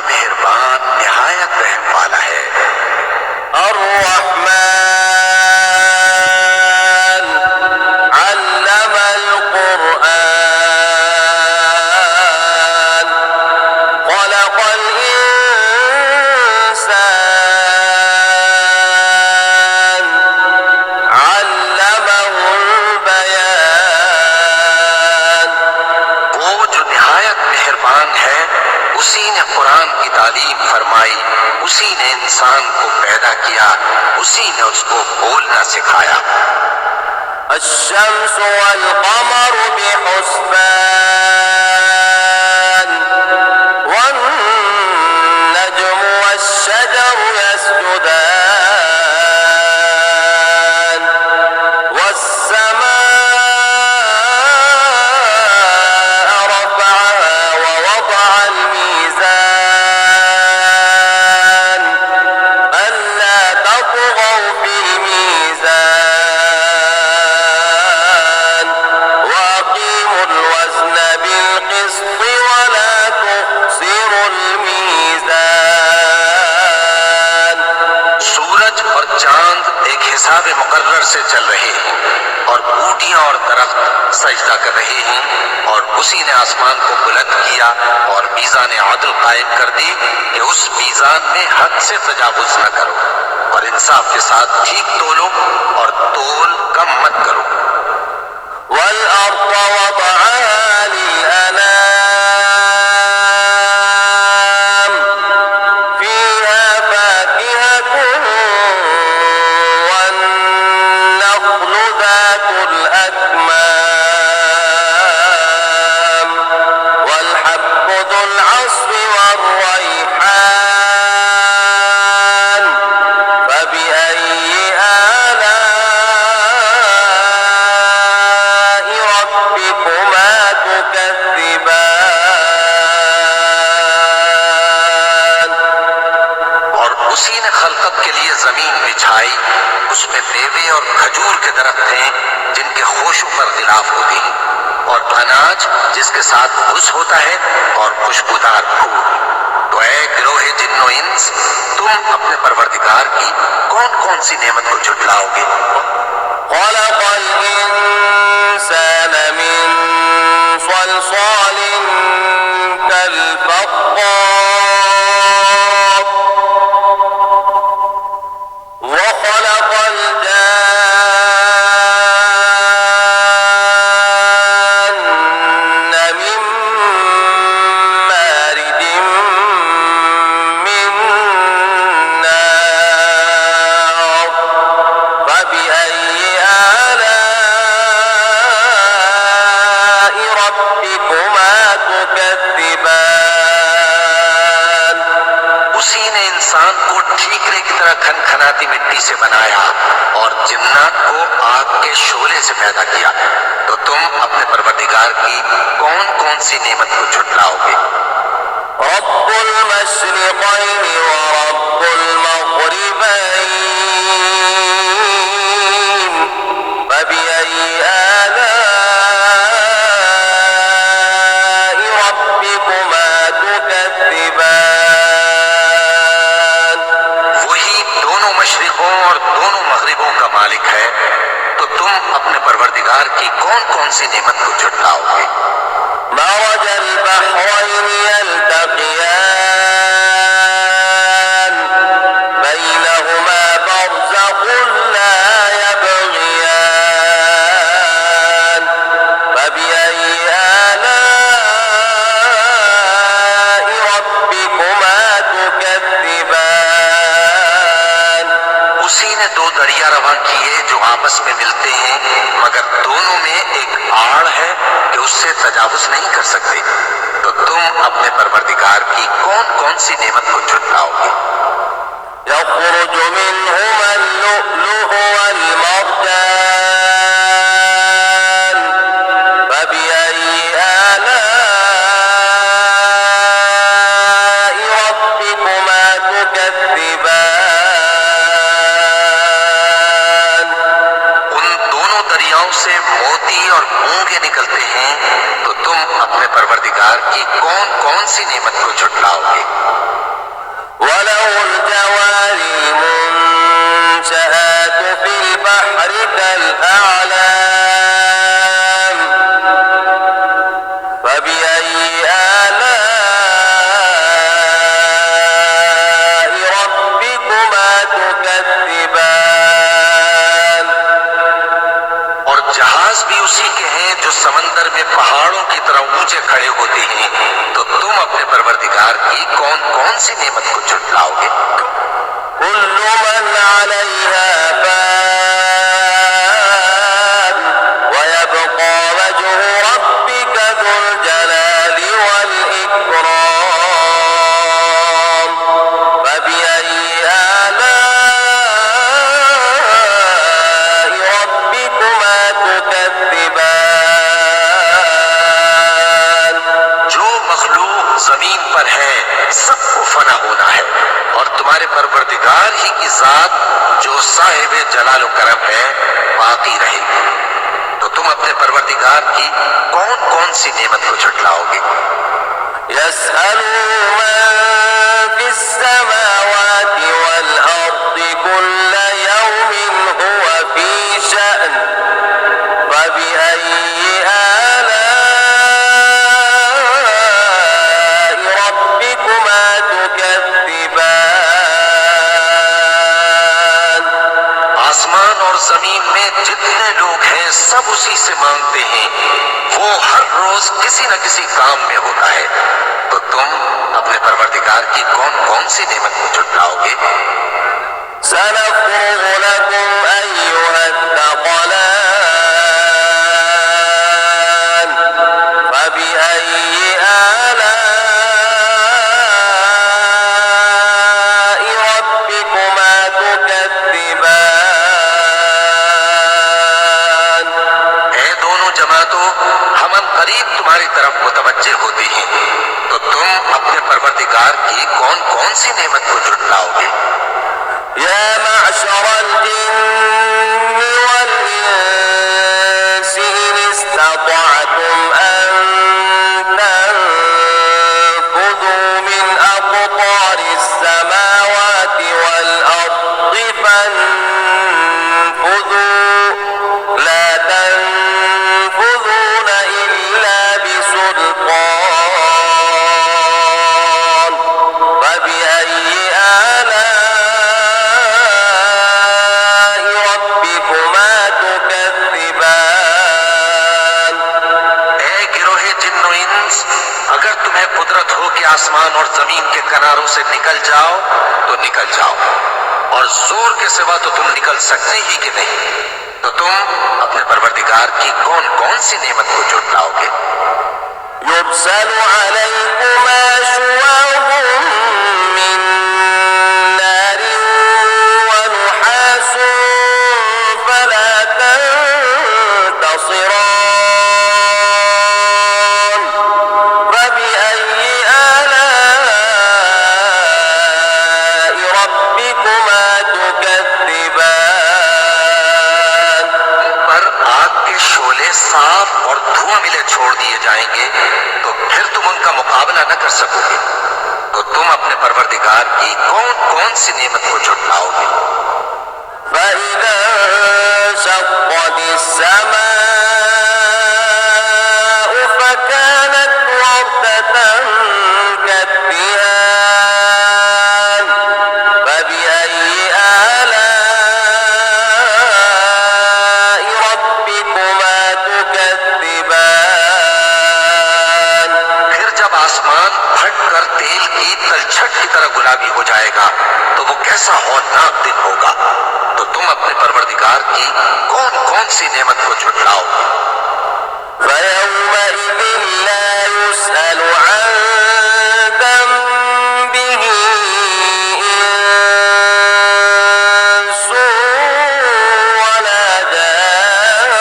मेहरबान निहायत रहम वाला है। अर्रहमान अल्लमल कुरआन खलक़ल इंसान अल्लमहुल बयान। वो जो निहायत मेहरबान है, उसी ने कुरान की तालीम फरमाई, उसी ने इंसान को पैदा किया, उसी ने उसको बोलना सिखाया। अश्शम्सु वल क़मरु बिहुस्बान वन नज्मु वश्शजरु यस्जुदान वस्समाअ रफ़अहा व वضعल मीज़ान अल्ला तत्ग़ौ फ़िल मीज़ान वअक़ीमुल वज़न बिल-क़िस्ति वला तुख़्सिरुल मीज़ान। सूरज और चांद एक हिसाब मुकर्रर से चल रहे हैं और बूटियां और दरख्त सजदा कर रहे हैं, और उसी ने आसमान को बुलंद किया और मीज़ान आदल कायम कर दी कि उस मीज़ान में हद से तजावुज न करो और इंसाफ के साथ ठीक तोलो और तोल कम मत करो। वल-अर्ज़ वضعها लिल-अनाम फ़ीहा फ़ाकिहतुन वन-नख़्लु ज़ातुल अकमाम वल-हब्बु ज़ुल अस्फ़ि वर-रैहान फ़बिअय्यि आलाइ रब्बिकुमा तुकज़्ज़िबान। और उसी ने खलकत के लिए जमीन बिछाई, उसमें मेवे और खजूर के दरख्त हैं जिनके खोशों पर गिलाफ होते हैं, और अनाज जिसके साथ घुस होता है, और खुशबूदार फूल। तो ऐ गिरोहे जिन्नो इंस, तुम अपने परवरदिगार की कौन कौन सी नेमत को झुटलाओगे? खलक़ल इंसान मिन सलसालिन कल-फ़ख़्ख़ार वखलक़ल जान्न मिन मारिजिन मिन नार फ़बिअय्यि आलाइ रब्बिकुमा तुकज़्ज़िबान। उसी ने इंसान को ठीकरे की तरह खनखनाती मिट्टी से बनाया और जिन्नात को आग के शोले से पैदा किया। तो तुम अपने परवरदिगार की कौन कौन सी नेमत को झुटलाओगे? रब्बुल मशरिक़ैनि व रब्बुल मग़रिबैन फ़बिअय्यि आलाइ रब्बिकुमा तुकज़्ज़िबान। वही दोनों मशरिकों और दोनों मगरिबों का मालिक है, तो तुम अपने परवरदिगार की कौन कौन सी नेमत को झुटलाओगे? मरजल बहरैनि यल्तक़ियान बैनहुमा बरज़ख़ुन ला यबग़ियान फ़बिअय्यि आलाइ रब्बिकुमा तुकज़्ज़िबान। उसी ने दो दरिया रवां किए जो आपस में मिलते हैं, मगर दोनों में एक आड़ है कि उससे तजावुज नहीं कर सकते। तो तुम अपने परवरदिगार की कौन कौन सी नेमत को झुटलाओगे? यख़रुजु मिनहुमा अल-लुअ्लुअु वल-मरजान फ़बिअय्यि आलाइ रब्बिकुमा तुकज़्ज़िबान। उन दोनों दरियाओं से मोती और मूंगे निकलते हैं, तो तुम अपने परवरदिगार की कौन कौन सी नेमत को झुटलाओगे? ऊंचे खड़े होते हैं, तो तुम अपने परवरदिगार की कौन कौन सी नेमत को झुटलाओगे? कुल्लु मन अलैहा फान व यबक़ा वजहु रब्बिका ज़ुल जलाली वल इकराम फबिअय्यि आलाइ रब्बिकुमा तुकज़्ज़िबान। जो मखलूक जमीन पर है सबको फना होना है, और तुम्हारे परवरदिगार ही की जात जो साहिब जलाल करम है बाकी रहेगी। तो तुम अपने परवरदिगार की कौन कौन सी नेमत को झुटलाओगे? यसअलु मन फिस्समावाति वल अर्दि कुल्ल यौमिन हुवा फी शअन फबिअय्यि आलाइ रब्बिकुमा तुकज़्ज़िबान। आसमान और जमीन में जितने लोग हैं सब उसी से मांगते हैं, वो हर रोज किसी न किसी काम में होता है। तो तुम अपने परवरदिगार की कौन कौन सी नेमत को झुटलाओगे? सनफ़्रुग़ु लकुम अय्युहत्थक़लान फबिअय्यि आलाइ रब्बिकुमा तुकज़्ज़िबान। ऐ दोनों जमातों, हम करीब तुम्हारी तरफ मुतवज्जे होते हैं, तो तुम अपने परवरदिगार की कौन कौन सी नेमत को झुटलाओगे? या मअशरल जिन्नि वल इंसि इन इस्ततअतुम अन तनफुज़ू मिन अक़तारिस समावाति वल अर्दि फन्फुज़ू ला तनफुज़ून इल्ला बिसुल्तान फबिअय्यि आलाइ रब्बिकुमा तुकज़्ज़िबान। ऐ गिरोहे जिन्नो इंस, अगर तुम्हें कुदरत हो कि आसमान और जमीन के किनारों से निकल जाओ तो निकल जाओ, और जोर के सिवा तो तुम निकल सकते ही कि नहीं। तो तुम अपने परवरदिगार की कौन कौन सी नेमत को झुटलाओगे? युरसलु अलैकुमा शुवाज़ुम मिन नारिन व नुहासुन फला तंतसिरान फबिअय्यि आलाइ रब्बिकुमा तुकज़्ज़िबान। पर आग के शोले साफ और धुआं मिले छोड़ दिए जाएंगे, तो फिर तुम उनका मुकाबला न कर सकोगे। तो तुम अपने परवरदिगार की कौन कौन सी नेमत को झुटलाओगे? فإذا انشقت السماء فكانت وردة كالدهان فبأي آلاء ربكما تكذبان। फिर जब आसमान फट कर तेल की तलछट की तरह गुलाबी हो जाएगा, तो वो कैसा हौलनाक दिन होगा। तो तुम अपने परवरदिगार की कौन कौन सी नेमत को झुटलाओगे? فيومئذ لا يسأل عن ذنبه إنس ولا جان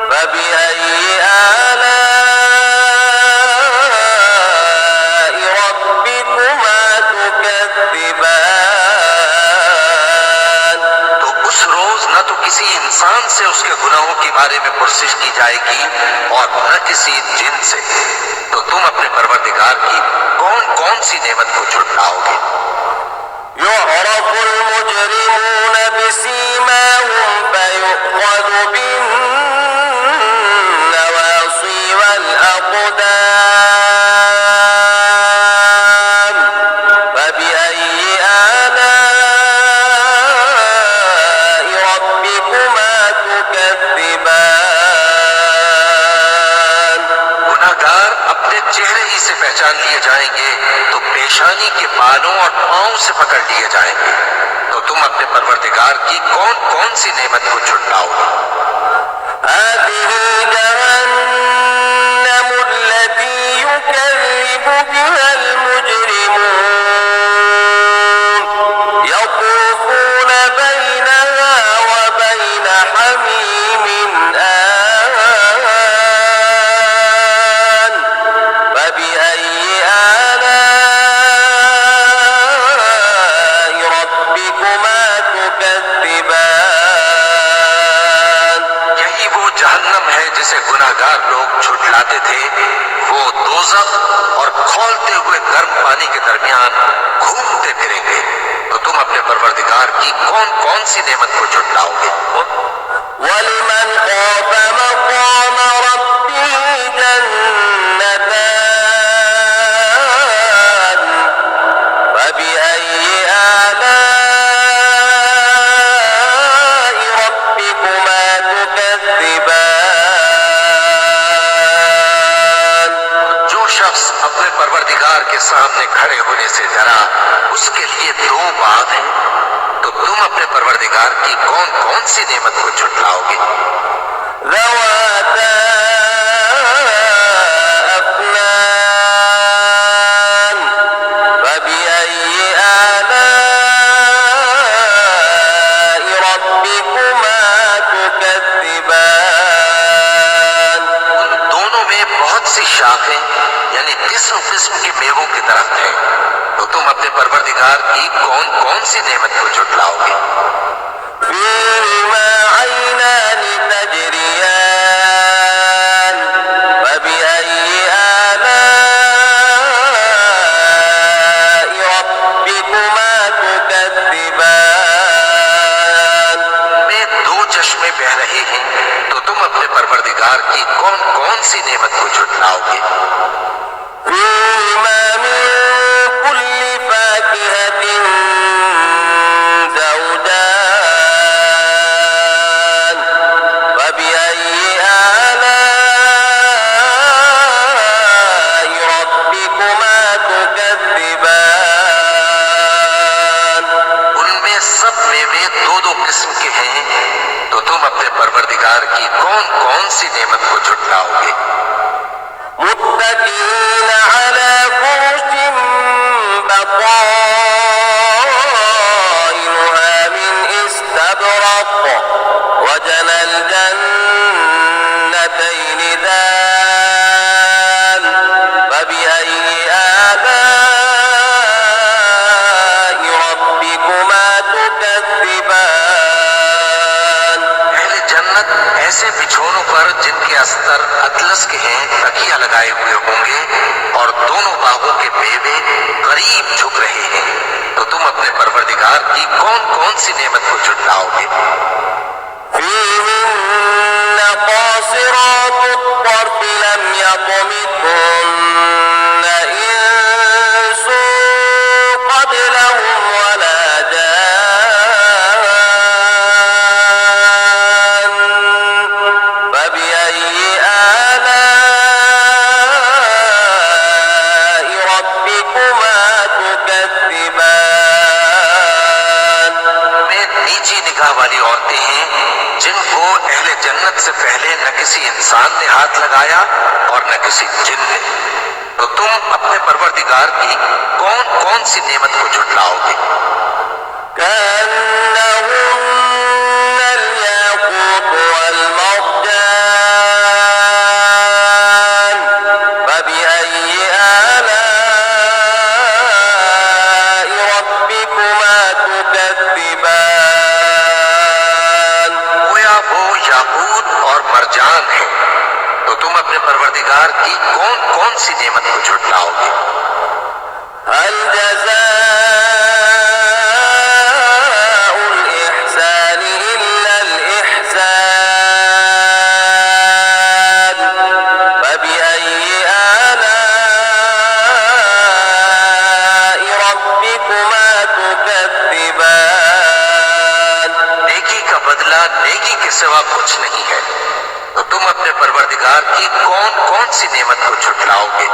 فبأي آلاء ربكما تكذبان। तो उस रोज न तो किसी इंसान से उसके गुनाहों के बारे में पुरसिश की जाएगी और न किसी जिन से। तो तुम अपने परवरदिगार की कौन कौन सी नेमत को झुटलाओगे? يعرف المجرمون بسيماهم فيؤخذ بالنواصي والأقدام فبأي آلاء ربكما تكذبان। चेहरे ही से पहचान लिए जाएंगे तो पेशानी के बालों और पांव से पकड़ लिए जाएंगे। तो तुम अपने परवरदिगार की कौन कौन सी नेमत को झुटलाओगे? जिसे गुनाहगार लोग झुठलाते थे, वो दोज़ख और खौलते हुए गर्म पानी के दरमियान घूमते फिरेंगे। तो तुम अपने परवरदिगार की कौन कौन सी नेमत को झुठलाओगे? वलिमन ख़ाफ़ मक़ाम रब्बिही जन्नतान फबिअय्यि आलाइ रब्बिकुमा तुकज़्ज़िबान। जो शख्स अपने परवरदिगार के सामने खड़े होने से डरा, उसके लिए दो बात हैं। तो तुम अपने परवरदिगार की कौन कौन सी नेमत को झुठलाओगे? ज़वाता अफ़नान फबिअय्यि आलाइ रब्बिकुमा तुकज़्ज़िबान। उन दोनों में बहुत सी शाखें यानी किस्म किस्म के मेवों के दरख्त हैं। तो तुम अपने परवरदिगार की कौन कौन सी नेमत को झुठलाओगे? फ़ीहिमा ऐनान तजरियान फबिअय्यि आलाइ रब्बिकुमा तुकज़्ज़िबान। में दो चश्मे बह रहे हैं। तो तुम अपने परवरदिगार की कौन कौन सी नेमत को झुठलाओगे? फ़ीहिमा मिन कुल्लि फ़ाकिहतिन ज़ौजान फबिअय्यि आलाइ रब्बिकुमा तुकज़्ज़िबान। उनमें सब मेवे दो दो किस्म के हैं। तो तुम अपने परवरदिगार की कौन कौन सी नेमत को झुठलाओगे? मुत्तकीन अला फुरुशिन बताइनुहा मिन इस्तबरक़ वजनल जन्नतैनि दान फबिअय्यि आलाइ रब्बिकुमा तुकज़्ज़िबान। अहले जन्नत ऐसे बिछौनों पर जिनके अस्तर अतलस के हैं तकिया लगाए हुए होंगे और दोनों बागों के मेवे करीब झुक रहे हैं। तो तुम अपने परवरदिगार की कौन कौन सी नेमत को झुठलाओगे? فيهن قاصرات الطرف لم يطمثهن إنس قبلهم ولا جان فبأي آلاء ربكما تكذبان। में नीची निगाह वाली औरतें हैं जिनको अहले जन्नत से पहले न किसी इंसान ने हाथ लगाया और न किसी जिन ने। तो तुम अपने परवरदिगार की कौन कौन सी नेमत को झुठलाओगे? كأنهن الياقوت والمرجان فبأي آلاء ربكما تكذبان। गोया वो याकूत और मरजान है। तो तुम अपने परवरदिगार की कौन कौन सी नेमत को झुठलाओगे? هل جزاء الإحسان إلا الإحسان فبأي آلاء ربكما تكذبان। नेकी का बदला नेकी के सिवा कुछ नहीं है। तो तुम अपने परवरदिगार की कौन कौन सी नेमत को झुठलाओगे?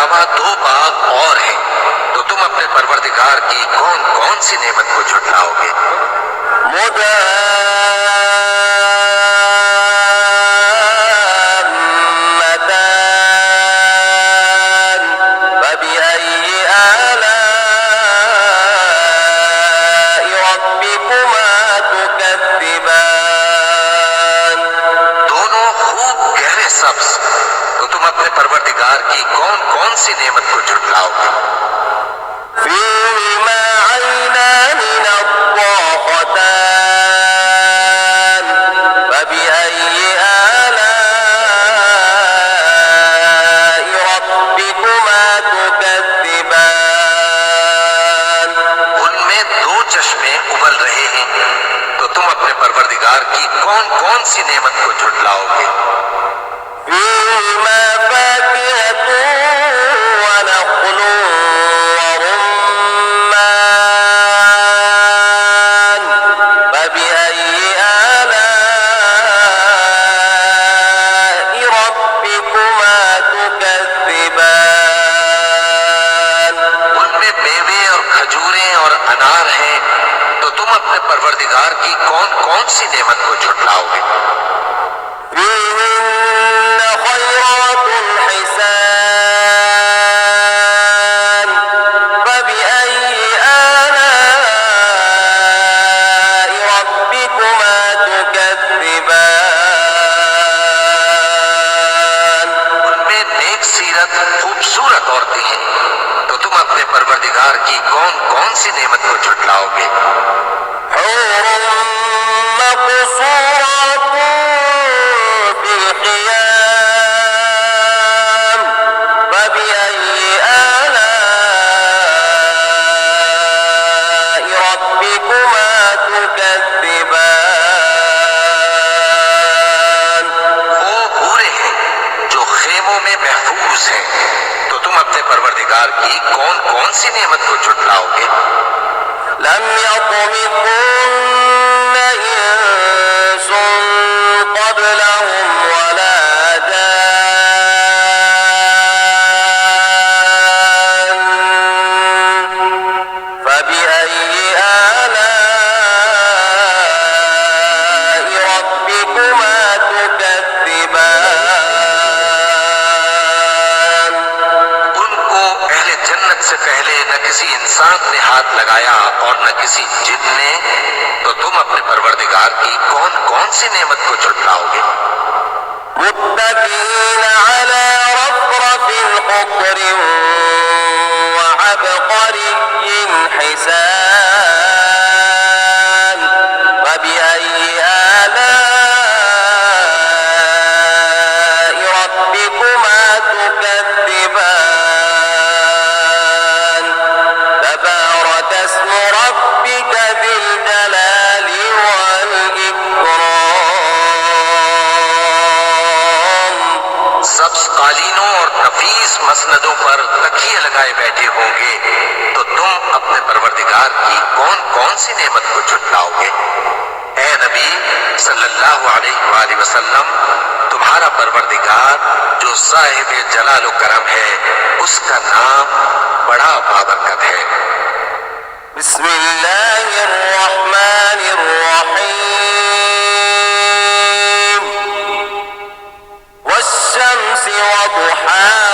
अलावा 2 बाग और हैं, तो तुम अपने परवरदिगार की कौन कौन सी नेमत को झुठलाओगे? मुदम्मतान फबिअय्यि आलाइ रब्बिकुमा तुकद्दिबान। दोनों खूब गहरे सब्ज, तो तुम अपने परवरदिगार की कौन कौन सी नेमत को झुठलाओगे? فيهما عينان نضاختان فبأي آلاء ربكما تكذبان। उनमें 2 चश्मे उबल रहे हैं, तो तुम अपने परवरदिगार की कौन कौन सी नेमत को झुठलाओगे? فيهما فاكهة ونخل ورمان فبأي آلاء ربكما تكذبان। उनमें मेवे और खजूरें और अनार हैं, तो तुम अपने परवरदिगार की कौन कौन सी नेमत को झुठलाओगे? فيهن خيرات حسان فبأي آلاء ربكما تكذبان। उनमें नेक सीरत खूबसूरत औरतें हैं, तो तुम अपने परवरदिगार की कौन कौन सी नेमत को झुठलाओगे? حور مقصورات في الخيام فبأي آلاء ربكما تكذبان। वो हूरें हैं जो खेमों में महफूज हैं, तो तुम अपने परवरदिगार की कौन कौन सी नेमत को झुठलाओगे? لم يطمثهن إنس قبلهم ولا جان فبأي آلاء ربكما تكذبان। उनको अहले जन्नत से पहले न किसी इंसान ने हाथ लगाया और न किसी जिन ने, तो तुम अपने परवरदिगार की कौन कौन सी नेमत को झुठलाओगे? متكئين على رفرف خضر وعبقري حسان فبأي آلاء ربكما تكذبان؟ تبارك اسم ربك ذي الجلال والإكرام। सब्ज कालीनों और नफीस मसनदों पर तकिए लगाए बैठे होंगे, तो तुम अपने परवरदिगार की कौन कौन सी नेमत को झुठलाओगे? ए नबी सल्लल्लाहु अलैहि वसल्लम, तुम्हारा परवरदिगार जो साहिब जलाल व करम है, उसका नाम बड़ा बाबरकत है। बिस्मिल्लाहिर्रहमानिर्रहीम। वश्शम्सि वदुहाहा